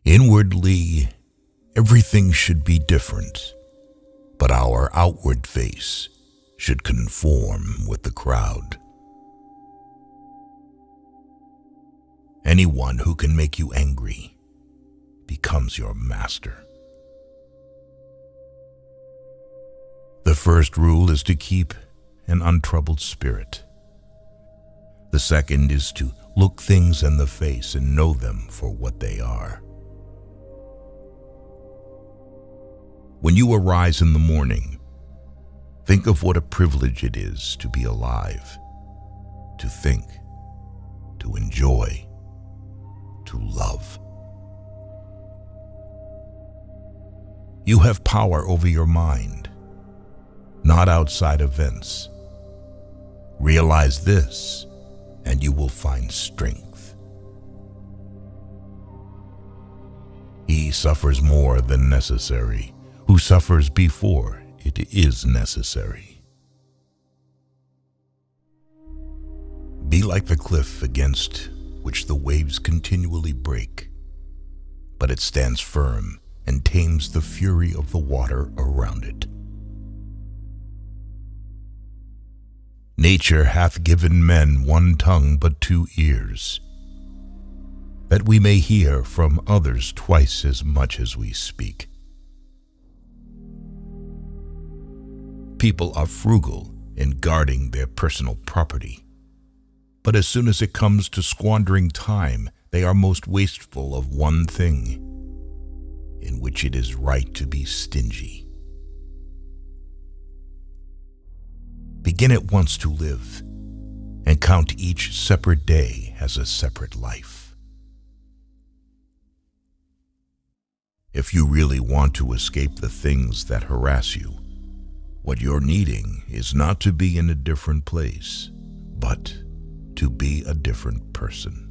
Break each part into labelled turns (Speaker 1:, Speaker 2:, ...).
Speaker 1: Inwardly, everything should be different, but our outward face should conform with the crowd. Anyone who can make you angry becomes your master. The first rule is to keep an untroubled spirit. The second is to look things in the face and know them for what they are. When you arise in the morning, think of what a privilege it is to be alive, to think, to enjoy, to love. You have power over your mind, not outside events. Realize this, and you will find strength. He suffers more than necessary, who suffers before it is necessary. Be like the cliff against which the waves continually break, but it stands firm and tames the fury of the water around it. Nature hath given men one tongue but 2 ears, that we may hear from others twice as much as we speak. People are frugal in guarding their personal property, but as soon as it comes to squandering time, they are most wasteful of one thing, in which it is right to be stingy. Begin at once to live, and count each separate day as a separate life. If you really want to escape the things that harass you, what you're needing is not to be in a different place, but to be a different person.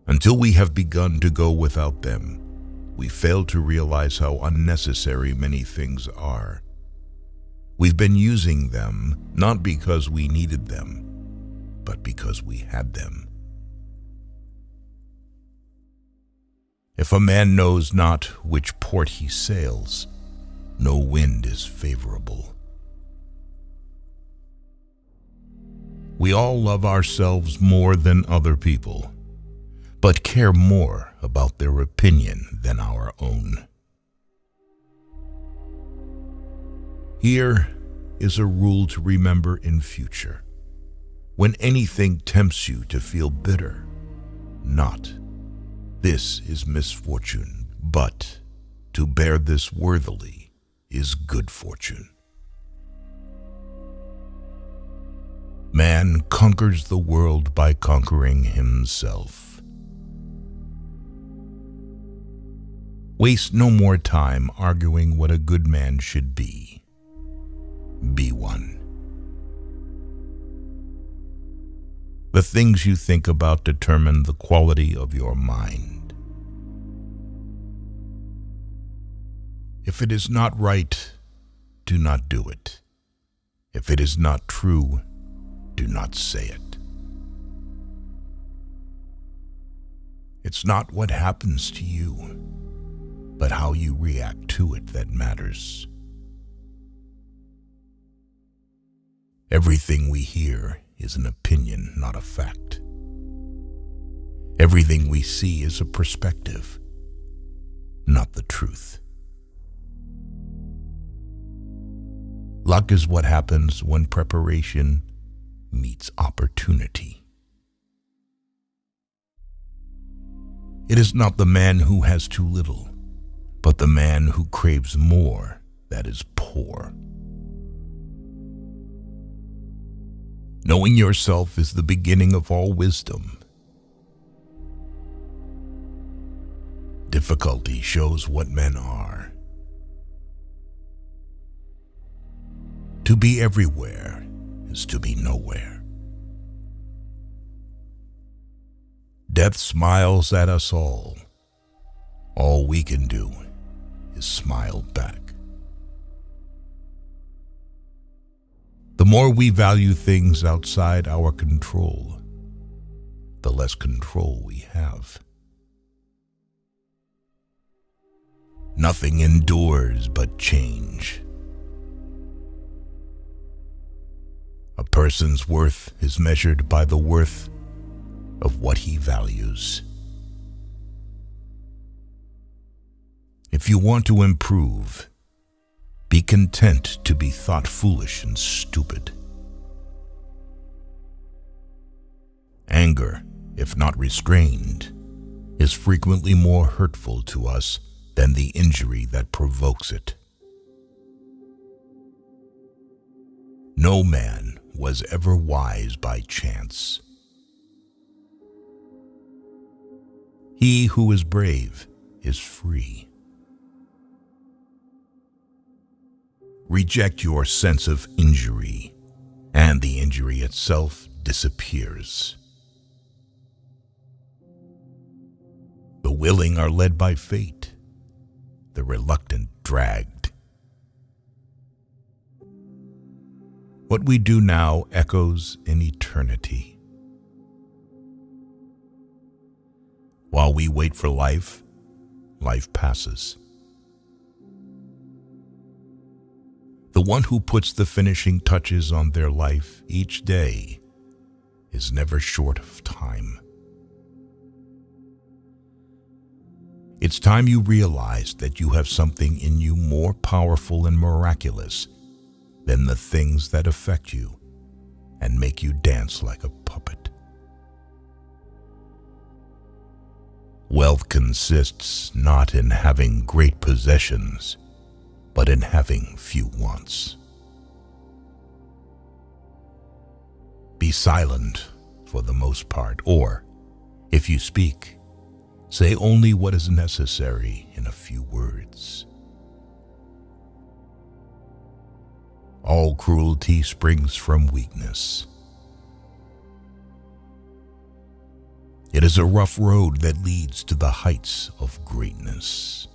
Speaker 1: Until we have begun to go without them, we fail to realize how unnecessary many things are. We've been using them not because we needed them, but because we had them. If a man knows not which port he sails, no wind is favorable. We all love ourselves more than other people, but care more about their opinion than our own. Here is a rule to remember in future. When anything tempts you to feel bitter, not, "This is misfortune," but, "To bear this worthily is good fortune." Man conquers the world by conquering himself. Waste no more time arguing what a good man should be. Be one. The things you think about determine the quality of your mind. If it is not right, do not do it. If it is not true, do not say it. It's not what happens to you, but how you react to it that matters. Everything we hear is an opinion, not a fact. Everything we see is a perspective, not the truth. Luck is what happens when preparation meets opportunity. It is not the man who has too little, but the man who craves more that is poor. Knowing yourself is the beginning of all wisdom. Difficulty shows what men are. To be everywhere is to be nowhere. Death smiles at us all. All we can do is smile back. The more we value things outside our control, the less control we have. Nothing endures but change. A person's worth is measured by the worth of what he values. If you want to improve, be content to be thought foolish and stupid. Anger, if not restrained, is frequently more hurtful to us than the injury that provokes it. No man was ever wise by chance. He who is brave is free. Reject your sense of injury, and the injury itself disappears. The willing are led by fate, the reluctant dragged. What we do now echoes in eternity. While we wait for life, life passes. The one who puts the finishing touches on their life each day is never short of time. It's time you realized that you have something in you more powerful and miraculous than the things that affect you and make you dance like a puppet. Wealth consists not in having great possessions, but in having few wants. Be silent for the most part, or, if you speak, say only what is necessary in a few words. All cruelty springs from weakness. It is a rough road that leads to the heights of greatness.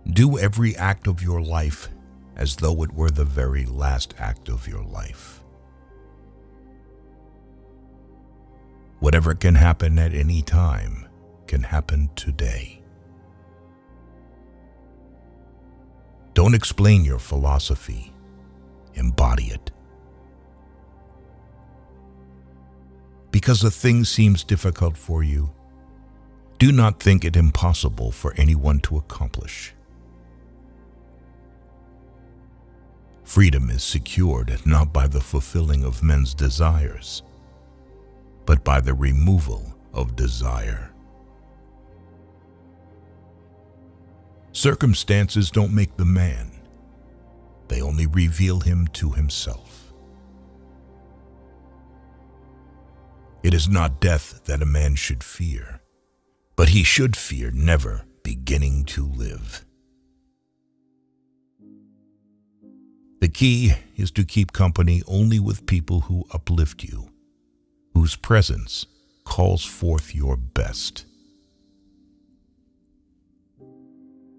Speaker 1: Do every act of your life as though it were the very last act of your life. Whatever can happen at any time can happen today. Don't explain your philosophy, embody it. Because a thing seems difficult for you, do not think it impossible for anyone to accomplish. Freedom is secured not by the fulfilling of men's desires, but by the removal of desire. Circumstances don't make the man. They only reveal him to himself. It is not death that a man should fear, but he should fear never beginning to live. The key is to keep company only with people who uplift you, whose presence calls forth your best.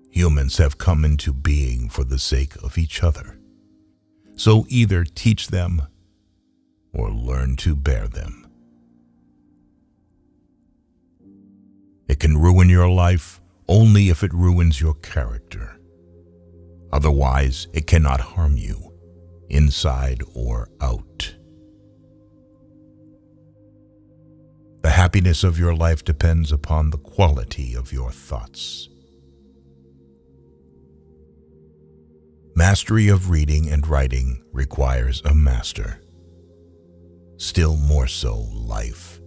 Speaker 1: Humans have come into being for the sake of each other, so either teach them or learn to bear them. It can ruin your life only if it ruins your character. Otherwise, it cannot harm you, inside or out. The happiness of your life depends upon the quality of your thoughts. Mastery of reading and writing requires a master. Still more so, life.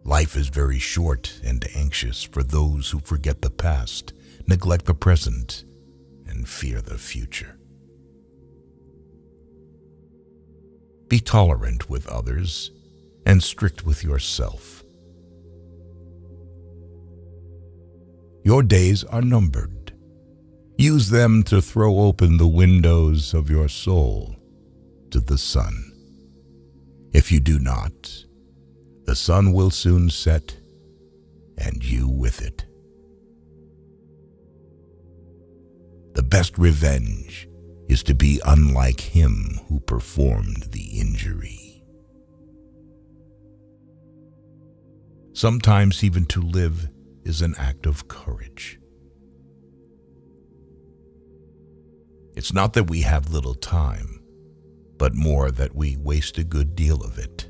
Speaker 1: Life is very short and anxious for those who forget the past, neglect the present, and fear the future. Be tolerant with others and strict with yourself. Your days are numbered. Use them to throw open the windows of your soul to the sun. If you do not, the sun will soon set, and you with it. The best revenge is to be unlike him who performed the injury. Sometimes even to live is an act of courage. It's not that we have little time, but more that we waste a good deal of it.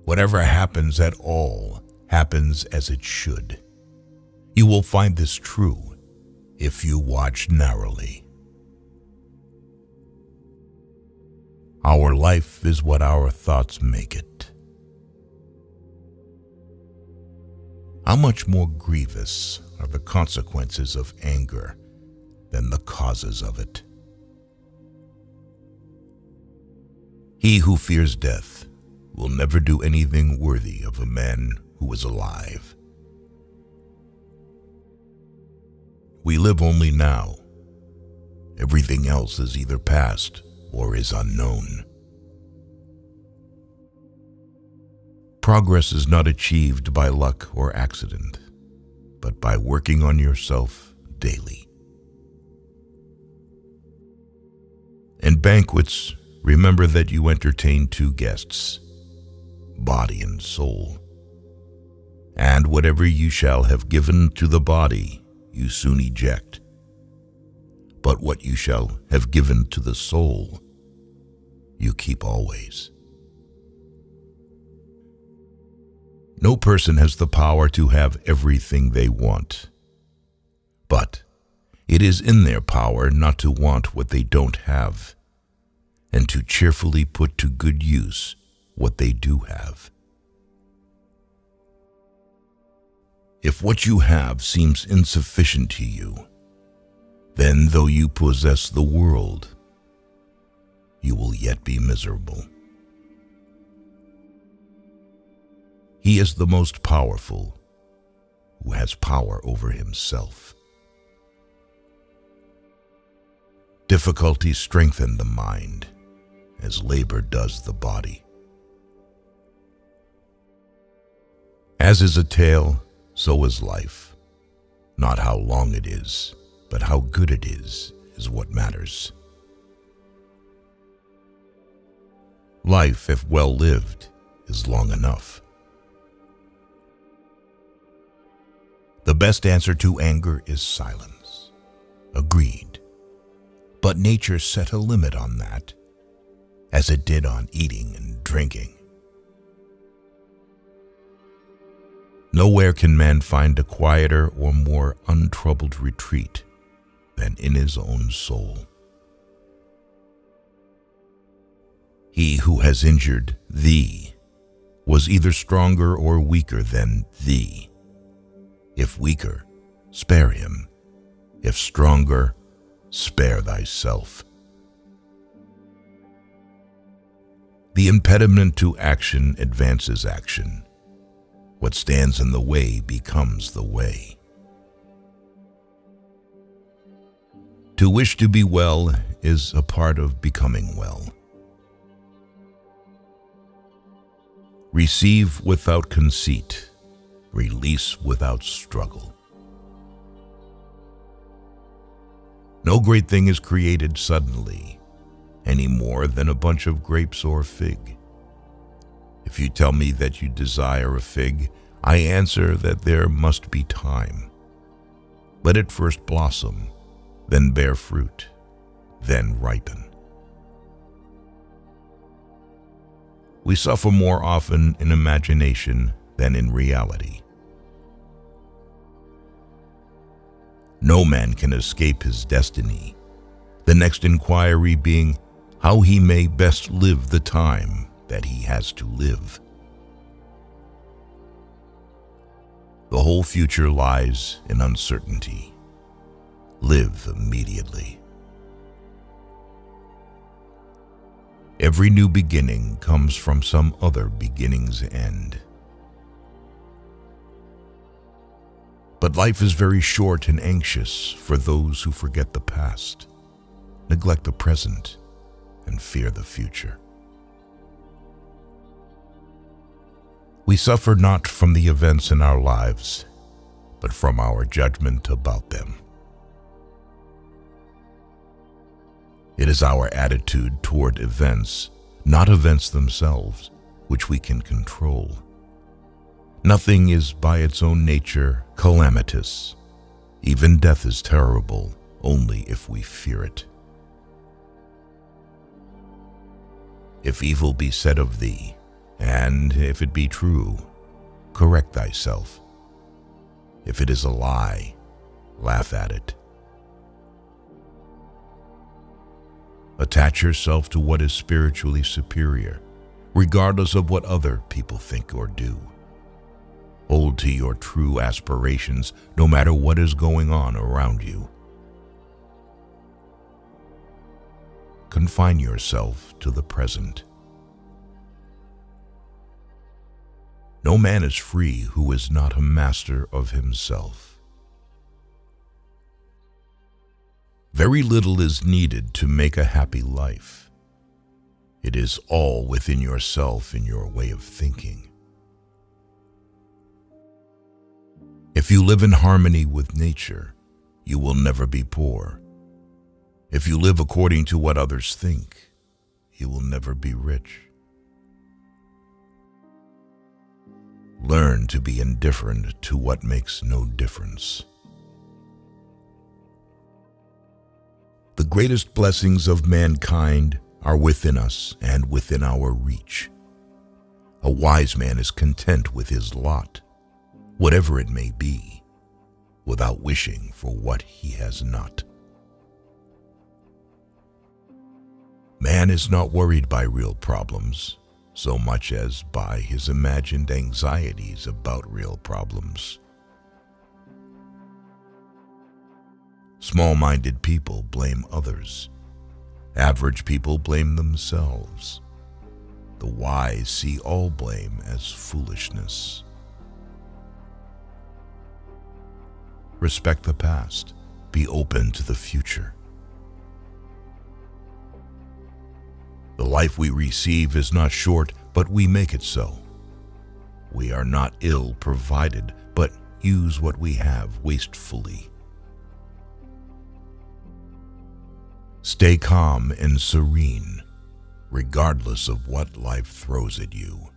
Speaker 1: Whatever happens at all happens as it should. You will find this true if you watch narrowly. Our life is what our thoughts make it. How much more grievous are the consequences of anger than the causes of it? He who fears death will never do anything worthy of a man who is alive. We live only now. Everything else is either past or is unknown. Progress is not achieved by luck or accident, but by working on yourself daily. In banquets, remember that you entertain two guests, body and soul. And whatever you shall have given to the body, you soon eject. But what you shall have given to the soul, you keep always. No person has the power to have everything they want, but it is in their power not to want what they don't have, and to cheerfully put to good use what they do have. If what you have seems insufficient to you, then though you possess the world, you will yet be miserable. He is the most powerful who has power over himself. Difficulties strengthen the mind, as labor does the body. As is a tale, so is life. Not how long it is, but how good it is what matters. Life, if well lived, is long enough. The best answer to anger is silence. Agreed. But nature set a limit on that, as it did on eating and drinking. Nowhere can man find a quieter or more untroubled retreat than in his own soul. He who has injured thee was either stronger or weaker than thee. If weaker, spare him. If stronger, spare thyself. The impediment to action advances action. What stands in the way becomes the way. To wish to be well is a part of becoming well. Receive without conceit. Release without struggle. No great thing is created suddenly, any more than a bunch of grapes or fig. If you tell me that you desire a fig, I answer that there must be time. Let it first blossom, then bear fruit, then ripen. We suffer more often in imagination than in reality. No man can escape his destiny, the next inquiry being how he may best live the time that he has to live. The whole future lies in uncertainty. Live immediately. Every new beginning comes from some other beginning's end. But life is very short and anxious for those who forget the past, neglect the present, and fear the future. We suffer not from the events in our lives, but from our judgment about them. It is our attitude toward events, not events themselves, which we can control. Nothing is by its own nature calamitous. Even death is terrible only if we fear it. If evil be said of thee, and if it be true, correct thyself. If it is a lie, laugh at it. Attach yourself to what is spiritually superior, regardless of what other people think or do. Hold to your true aspirations no matter what is going on around you. Confine yourself to the present. No man is free who is not a master of himself. Very little is needed to make a happy life. It is all within yourself in your way of thinking. If you live in harmony with nature, you will never be poor. If you live according to what others think, you will never be rich. Learn to be indifferent to what makes no difference. The greatest blessings of mankind are within us and within our reach. A wise man is content with his lot, whatever it may be, without wishing for what he has not. Man is not worried by real problems so much as by his imagined anxieties about real problems. Small-minded people blame others. Average people blame themselves. The wise see all blame as foolishness. Respect the past. Be open to the future. The life we receive is not short, but we make it so. We are not ill provided, but use what we have wastefully. Stay calm and serene, regardless of what life throws at you.